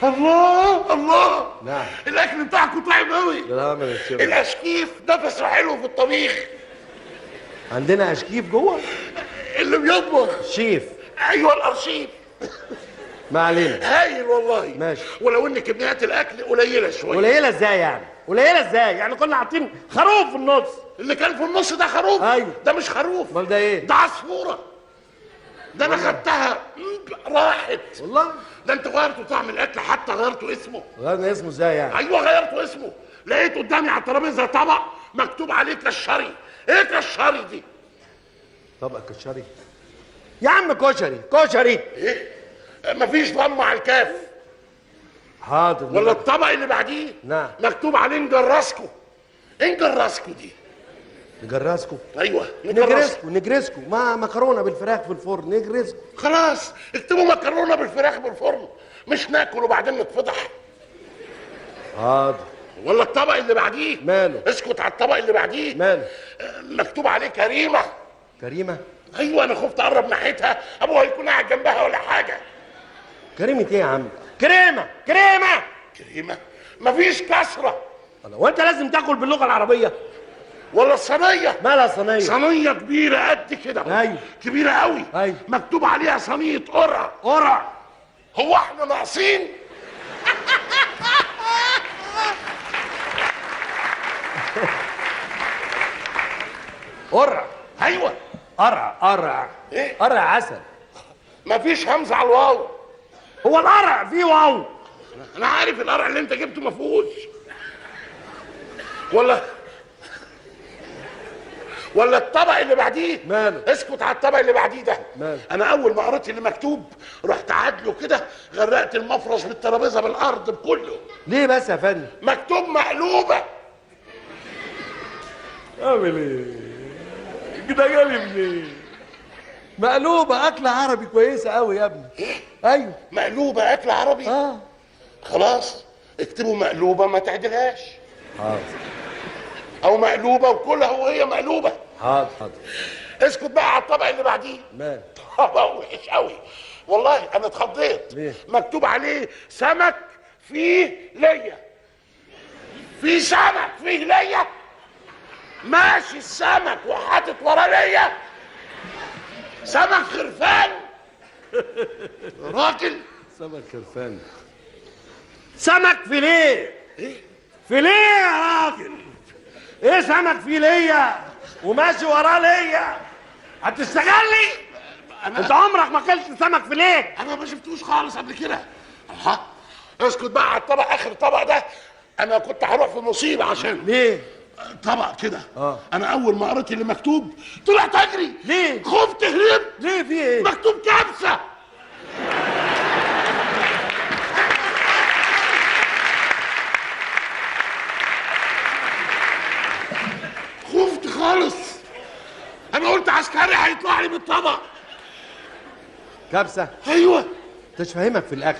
الله الله. نعم. الاكل بتاعكم طيب قوي. لا ما نتشرب. الاشكيف نفسه حلو في الطبيخ. عندنا اشكيف جوه. اللي بيطبخ شيف. ايوه الارشيف. ما علينا. هايل والله. ماشي. ولو ان كميات الاكل قليله شويه. قليله ازاي يعني؟ قليله ازاي؟ يعني كنا حاطين خروف في النص. اللي كان في النص ده خروف؟ ايوه. ده مش خروف. امال ده ايه؟ ده عصفوره. ده انا خدتها راحت. والله. ده انت غيرتوا طعم الاكل، حتى غيرتوا اسمه. غيرنا اسمه ازاي يعني؟ ايوه غيرتوا اسمه. لقيت قدامي على الترابيزه طبق مكتوب عليه كشري. ايه كشري دي؟ طبق كشري يا عم؟ كشري كشري. ايه؟ مفيش ضم على الكاف. حاضر. ولا الطبق اللي بعديه؟ نعم. مكتوب عليه نجرسكو. ايه نجرسكو دي؟ نجرسكو. ايوه نجرسكو. نجرسكو ما مكرونه بالفراخ في الفرن. نجرسكو. خلاص اكتبوا مكرونه بالفراخ بالفرن، مش ناكل وبعدين نتفضح. حاضر. ولا الطبق اللي بعديه؟ ماله؟ اسكت على الطبق اللي بعديه. ماله؟ مكتوب عليه كريمه. كريمه؟ ايوه انا خفت اقرب ناحيتها ابوها يكون قاعد جنبها ولا حاجه. كريمه ايه يا عم؟ كريمه. كريمه. كريمه؟ مفيش كسره. وانت لازم تاكل باللغه العربيه. ولا الصينيه؟ مالها صينيه؟ صينيه كبيره قد كده. ايوه. كبيره قوي. ايوه. مكتوب عليها صينيه قرع. قرع. هو احنا ناقصين؟ قرع. ايوه. قرع. قرع. ايه؟ قرع عسل. مفيش همزه على الواو. هو القرع فيه واو؟ انا عارف القرع اللي انت جبته مفهوش. ولا الطبق اللي بعديه؟ ماله؟ اسكت على الطبق اللي بعديه ده. ماله؟ انا اول ما قريت اللي مكتوب رحت عادله كده، غرقت المفرش بالترابيزه بالارض بكله. ليه بس يا فندم؟ مكتوب مقلوبه. اعمل ايه؟ كده جالي منين؟ مقلوبه اكله عربي كويسه قوي يا ابني. ايه؟ ايوه. مقلوبه اكل عربي؟ خلاص اكتبوا مقلوبه ما تعدلهاش. حاضر. او مقلوبه وكلها وهي مقلوبه. حاضر. حاضر. اسكت بقى على الطبق اللي بعديه. مال؟ طبق وحش قوي والله، انا اتخضيت. ليه؟ مكتوب عليه سمك فيه ليا. في سمك فيه ليا؟ ماشي السمك وحاطط وراه ليا. سمك خرفان. راجل. سمك خرفان. سمك فيليه. ايه؟ فيليه يا راجل. ايه سمك فيليه وماشي وراه ليا؟ هتشتغلني؟ انت عمرك ما اكلت سمك فيليه؟ انا ما شفتوش خالص قبل كده. الله. اسكت بقى على الطبق، اخر طبق ده انا كنت هروح في مصيبه عشان ليه؟ طبق كده. انا اول ما قريت اللي مكتوب طلعت اجري. ليه؟ خفت هربت. ليه؟ في ايه؟ مكتوب كبسه. خفت خالص. انا قلت عسكري هيطلع لي بالطبق. كبسه؟ ايوه. تفهمك في الاكل.